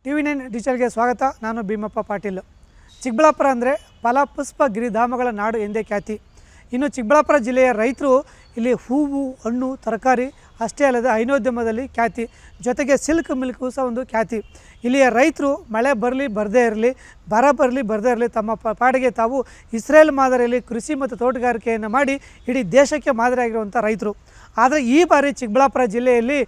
TV9 ಡಿಜಿಟಲ್ಗೆ ಸ್ವಾಗತ. ನಾನು ಭೀಮಪ್ಪ ಪಾಟೀಲ್. ಚಿಕ್ಕಬಳ್ಳಾಪುರ ಅಂದರೆ ಫಲಪುಷ್ಪ ಗಿರಿಧಾಮಗಳ ನಾಡು ಎಂದೇ ಖ್ಯಾತಿ. ಇನ್ನು ಚಿಕ್ಕಬಳ್ಳಾಪುರ ಜಿಲ್ಲೆಯ ರೈತರು ಇಲ್ಲಿ ಹೂವು, ಹಣ್ಣು, ತರಕಾರಿ ಅಷ್ಟೇ ಅಲ್ಲದೆ ಹೈನೋದ್ಯಮದಲ್ಲಿ ಖ್ಯಾತಿ, ಜೊತೆಗೆ ಸಿಲ್ಕ್ ಮಿಲ್ಕು ಸಹ ಒಂದು ಖ್ಯಾತಿ. ಇಲ್ಲಿಯ ರೈತರು ಮಳೆ ಬರಲಿ ಬರದೇ ಇರಲಿ, ಬರ ಬರಲಿ ಬರದೇ ಇರಲಿ, ತಮ್ಮ ಪಾಡಿಗೆ ತಾವು ಇಸ್ರೇಲ್ ಮಾದರಿಯಲ್ಲಿ ಕೃಷಿ ಮತ್ತು ತೋಟಗಾರಿಕೆಯನ್ನು ಮಾಡಿ ಇಡೀ ದೇಶಕ್ಕೆ ಮಾದರಿಯಾಗಿರುವಂಥ ರೈತರು. ಆದರೆ ಈ ಬಾರಿ ಚಿಕ್ಕಬಳ್ಳಾಪುರ ಜಿಲ್ಲೆಯಲ್ಲಿ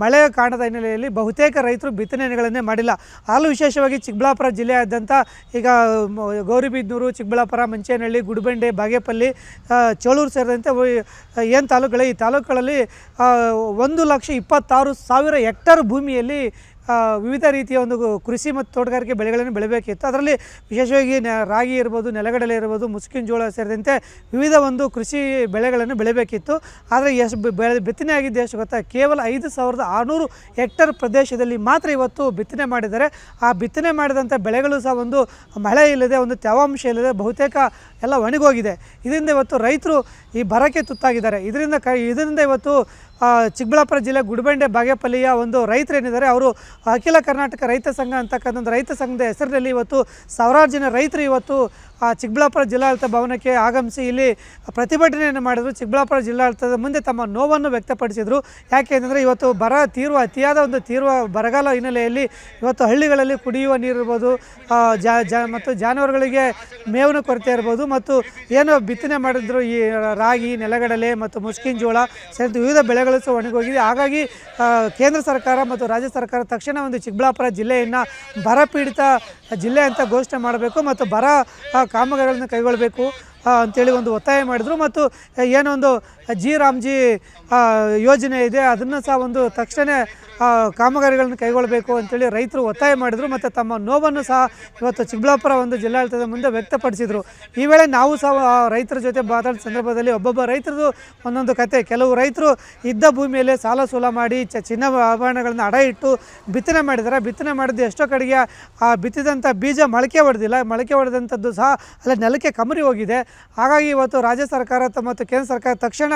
ಮಳೆ ಕಾರಣದ ಹಿನ್ನೆಲೆಯಲ್ಲಿ ಬಹುತೇಕ ರೈತರು ಬಿತ್ತನೆಗಳನ್ನೇ ಮಾಡಿಲ್ಲ. ಅದರಲ್ಲೂ ವಿಶೇಷವಾಗಿ ಚಿಕ್ಕಬಳ್ಳಾಪುರ ಜಿಲ್ಲೆಯಾದ್ಯಂತ ಈಗ ಗೌರಿಬಿದನೂರು, ಚಿಕ್ಕಬಳ್ಳಾಪುರ, ಮಂಚೇನಹಳ್ಳಿ, ಗುಡಿಬಂಡೆ, ಬಾಗೇಪಲ್ಲಿ, ಚೋಳೂರು ಸೇರಿದಂತೆ ಏನು ತಾಲೂಕುಗಳು, ಈ ತಾಲೂಕುಗಳಲ್ಲಿ 1,26,000 ಹೆಕ್ಟರ್ ಭೂಮಿಯಲ್ಲಿ ವಿವಿಧ ರೀತಿಯ ಒಂದು ಕೃಷಿ ಮತ್ತು ತೋಟಗಾರಿಕೆ ಬೆಳೆಗಳನ್ನು ಬೆಳೆಯಬೇಕಿತ್ತು. ಅದರಲ್ಲಿ ವಿಶೇಷವಾಗಿ ರಾಗಿ ಇರ್ಬೋದು, ನೆಲಗಡಲೆ ಇರ್ಬೋದು, ಮುಸ್ಕಿನ ಜೋಳ ಸೇರಿದಂತೆ ವಿವಿಧ ಒಂದು ಕೃಷಿ ಬೆಳೆಗಳನ್ನು ಬೆಳೆಯಬೇಕಿತ್ತು. ಆದರೆ ಬಿತ್ತನೆ ಆಗಿದ್ದು ಎಷ್ಟು ಗೊತ್ತಾ? ಕೇವಲ 5,600 ಹೆಕ್ಟರ್ ಪ್ರದೇಶದಲ್ಲಿ ಮಾತ್ರ ಇವತ್ತು ಬಿತ್ತನೆ ಮಾಡಿದ್ದಾರೆ. ಆ ಬಿತ್ತನೆ ಮಾಡಿದಂಥ ಬೆಳೆಗಳು ಸಹ ಒಂದು ಮಳೆ ಇಲ್ಲದೆ, ಒಂದು ತೇವಾಂಶ ಇಲ್ಲದೆ ಬಹುತೇಕ ಎಲ್ಲ ಒಣಗೋಗಿದೆ. ಇದರಿಂದ ಇವತ್ತು ರೈತರು ಈ ಬರಕ್ಕೆ ತುತ್ತಾಗಿದ್ದಾರೆ. ಇದರಿಂದ ಇವತ್ತು ಚಿಕ್ಕಬಳ್ಳಾಪುರ ಜಿಲ್ಲೆ ಗುಡಿಬಂಡೆ, ಬಾಗೇಪಲ್ಲಿಯ ಒಂದು ರೈತರೇನಿದ್ದಾರೆ, ಅವರು ಅಖಿಲ ಕರ್ನಾಟಕ ರೈತ ಸಂಘ ಅಂತಕ್ಕಂಥ ರೈತ ಸಂಘದ ಹೆಸರಿನಲ್ಲಿ ಇವತ್ತು ಸಾವಿರಾರು ಜನ ರೈತರು ಇವತ್ತು ಚಿಕ್ಕಬಳ್ಳಾಪುರ ಜಿಲ್ಲಾಡಳಿತ ಭವನಕ್ಕೆ ಆಗಮಿಸಿ ಇಲ್ಲಿ ಪ್ರತಿಭಟನೆಯನ್ನು ಮಾಡಿದರು. ಚಿಕ್ಕಬಳ್ಳಾಪುರ ಜಿಲ್ಲಾಡಳಿತದ ಮುಂದೆ ತಮ್ಮ ನೋವನ್ನು ವ್ಯಕ್ತಪಡಿಸಿದರು. ಯಾಕೆ ಅಂತಂದರೆ ಇವತ್ತು ಅತಿಯಾದ ಒಂದು ಬರಗಾಲ ಹಿನ್ನೆಲೆಯಲ್ಲಿ ಇವತ್ತು ಹಳ್ಳಿಗಳಲ್ಲಿ ಕುಡಿಯುವ ನೀರು ಇರ್ಬೋದು, ಮತ್ತು ಜಾನುವಾರುಗಳಿಗೆ ಮೇವಿನ ಕೊರತೆ ಇರ್ಬೋದು, ಮತ್ತು ಏನು ಬಿತ್ತನೆ ಮಾಡಿದ್ರು ಈ ರಾಗಿ, ನೆಲಗಡಲೆ ಮತ್ತು ಮುಸ್ಕಿನ ಜೋಳ ಸೇರಿದಂತೆ ವಿವಿಧ ಬೆಳೆಗಳು ಸಹ ಒಣಗೋಗಿದೆ. ಹಾಗಾಗಿ ಕೇಂದ್ರ ಸರ್ಕಾರ ಮತ್ತು ರಾಜ್ಯ ಸರ್ಕಾರ ತಕ್ಷಣ ಒಂದು ಚಿಕ್ಕಬಳ್ಳಾಪುರ ಜಿಲ್ಲೆಯನ್ನು ಬರಪೀಡಿತ ಜಿಲ್ಲೆ ಅಂತ ಘೋಷಣೆ ಮಾಡಬೇಕು ಮತ್ತು ಬರ ಕಾಮಗಾರಿಗಳನ್ನು ಕೈಗೊಳ್ಳಬೇಕು ಅಂಥೇಳಿ ಒಂದು ಒತ್ತಾಯ ಮಾಡಿದರು. ಮತ್ತು ಏನೊಂದು ರಾಮ್ಜಿ ಯೋಜನೆ ಇದೆ, ಅದನ್ನು ಸಹ ಒಂದು ತಕ್ಷಣ ಕಾಮಗಾರಿಗಳನ್ನು ಕೈಗೊಳ್ಳಬೇಕು ಅಂತೇಳಿ ರೈತರು ಒತ್ತಾಯ ಮಾಡಿದರು. ಮತ್ತು ತಮ್ಮ ನೋವನ್ನು ಸಹ ಇವತ್ತು ಚಿಕ್ಕಬಳ್ಳಾಪುರ ಒಂದು ಜಿಲ್ಲಾಡಳಿತದ ಮುಂದೆ ವ್ಯಕ್ತಪಡಿಸಿದರು. ಈ ವೇಳೆ ನಾವು ಸಹ ರೈತರ ಜೊತೆ ಮಾತಾಡಿದ ಸಂದರ್ಭದಲ್ಲಿ ಒಬ್ಬೊಬ್ಬ ರೈತರದು ಒಂದೊಂದು ಕತೆ. ಕೆಲವು ರೈತರು ಇದ್ದ ಭೂಮಿಯಲ್ಲೇ ಸಾಲ ಸೂಲ ಮಾಡಿ ಚಿನ್ನ ಆಭರಣಗಳನ್ನು ಅಡ ಇಟ್ಟು ಬಿತ್ತನೆ ಮಾಡಿದ್ದಾರೆ. ಬಿತ್ತನೆ ಮಾಡಿದ್ದು ಎಷ್ಟೋ ಕಡೆಗೆ ಬಿತ್ತಿದಂಥ ಬೀಜ ಮೊಳಕೆ ಹೊಡೆದಂಥದ್ದು ಸಹ ಅಲ್ಲೇ ನೆಲಕ್ಕೆ ಕಮರಿ ಹೋಗಿದೆ. ಹಾಗಾಗಿ ಇವತ್ತು ರಾಜ್ಯ ಸರ್ಕಾರ ಮತ್ತು ಕೇಂದ್ರ ಸರ್ಕಾರ ತಕ್ಷಣ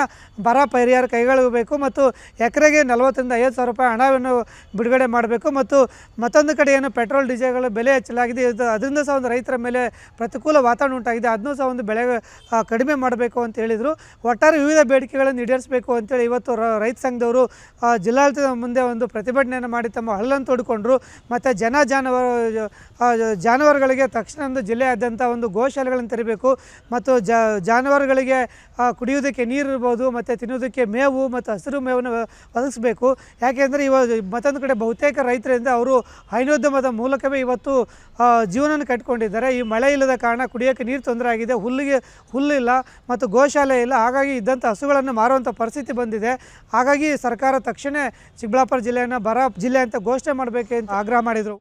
ಬರ ಪರಿಹಾರ ಕೈಗೊಳ್ಳಬೇಕು ಮತ್ತು ಎಕರೆಗೆ 40,000 ರಿಂದ 50,000 ರೂಪಾಯಿ ಹಣವನ್ನು ಬಿಡುಗಡೆ ಮಾಡಬೇಕು. ಮತ್ತು ಮತ್ತೊಂದು ಕಡೆ ಏನು ಪೆಟ್ರೋಲ್ ಡೀಸೆಲ್ಗಳ ಬೆಲೆ ಹೆಚ್ಚಲಾಗಿದೆ, ಅದರಿಂದ ಸಹ ಒಂದು ರೈತರ ಮೇಲೆ ಪ್ರತಿಕೂಲ ವಾತಾವರಣ ಉಂಟಾಗಿದೆ. ಅದನ್ನೂ ಸಹ ಒಂದು ಬೆಲೆ ಕಡಿಮೆ ಮಾಡಬೇಕು ಅಂತ ಹೇಳಿದರು. ಒಟ್ಟಾರೆ ವಿವಿಧ ಬೇಡಿಕೆಗಳನ್ನು ಈಡೇರಿಸಬೇಕು ಅಂತೇಳಿ ಇವತ್ತು ರೈತ ಸಂಘದವರು ಜಿಲ್ಲಾಡಳಿತದ ಮುಂದೆ ಒಂದು ಪ್ರತಿಭಟನೆಯನ್ನು ಮಾಡಿ ತಮ್ಮ ಹಲ್ಲನ್ನು ತೋಡಿಕೊಂಡ್ರು. ಮತ್ತು ಜಾನುವಾರುಗಳಿಗೆ ತಕ್ಷಣ ಒಂದು ಜಿಲ್ಲೆಯಾದ್ಯಂತ ಒಂದು ಗೋಶಾಲೆಗಳನ್ನು ತೆರಬೇಕು ಮತ್ತು ಜಾನುವಾರುಗಳಿಗೆ ಕುಡಿಯೋದಕ್ಕೆ ನೀರು ಇರ್ಬೋದು, ಮತ್ತು ತಿನ್ನೋದಕ್ಕೆ ಮೇವು ಮತ್ತು ಹಸಿರು ಮೇವನ್ನು ಒದಗಿಸಬೇಕು. ಯಾಕೆಂದರೆ ಮತ್ತೊಂದು ಕಡೆ ಬಹುತೇಕ ರೈತರಿಂದ ಅವರು ಹೈನೋದ್ಯಮದ ಮೂಲಕವೇ ಇವತ್ತು ಜೀವನವನ್ನು ಕಟ್ಟಿಕೊಂಡಿದ್ದಾರೆ. ಈ ಮಳೆ ಇಲ್ಲದ ಕಾರಣ ಕುಡಿಯೋಕ್ಕೆ ನೀರು ತೊಂದರೆ ಆಗಿದೆ, ಹುಲ್ಲಿಲ್ಲ ಮತ್ತು ಗೋಶಾಲೆ ಇಲ್ಲ. ಹಾಗಾಗಿ ಇದ್ದಂಥ ಹಸುಗಳನ್ನು ಮಾರುವಂಥ ಪರಿಸ್ಥಿತಿ ಬಂದಿದೆ. ಹಾಗಾಗಿ ಸರ್ಕಾರ ತಕ್ಷಣ ಚಿಕ್ಕಬಳ್ಳಾಪುರ ಜಿಲ್ಲೆಯನ್ನು ಬರ ಜಿಲ್ಲೆ ಅಂತ ಘೋಷಣೆ ಮಾಡಬೇಕು ಅಂತ ಆಗ್ರಹ ಮಾಡಿದರು.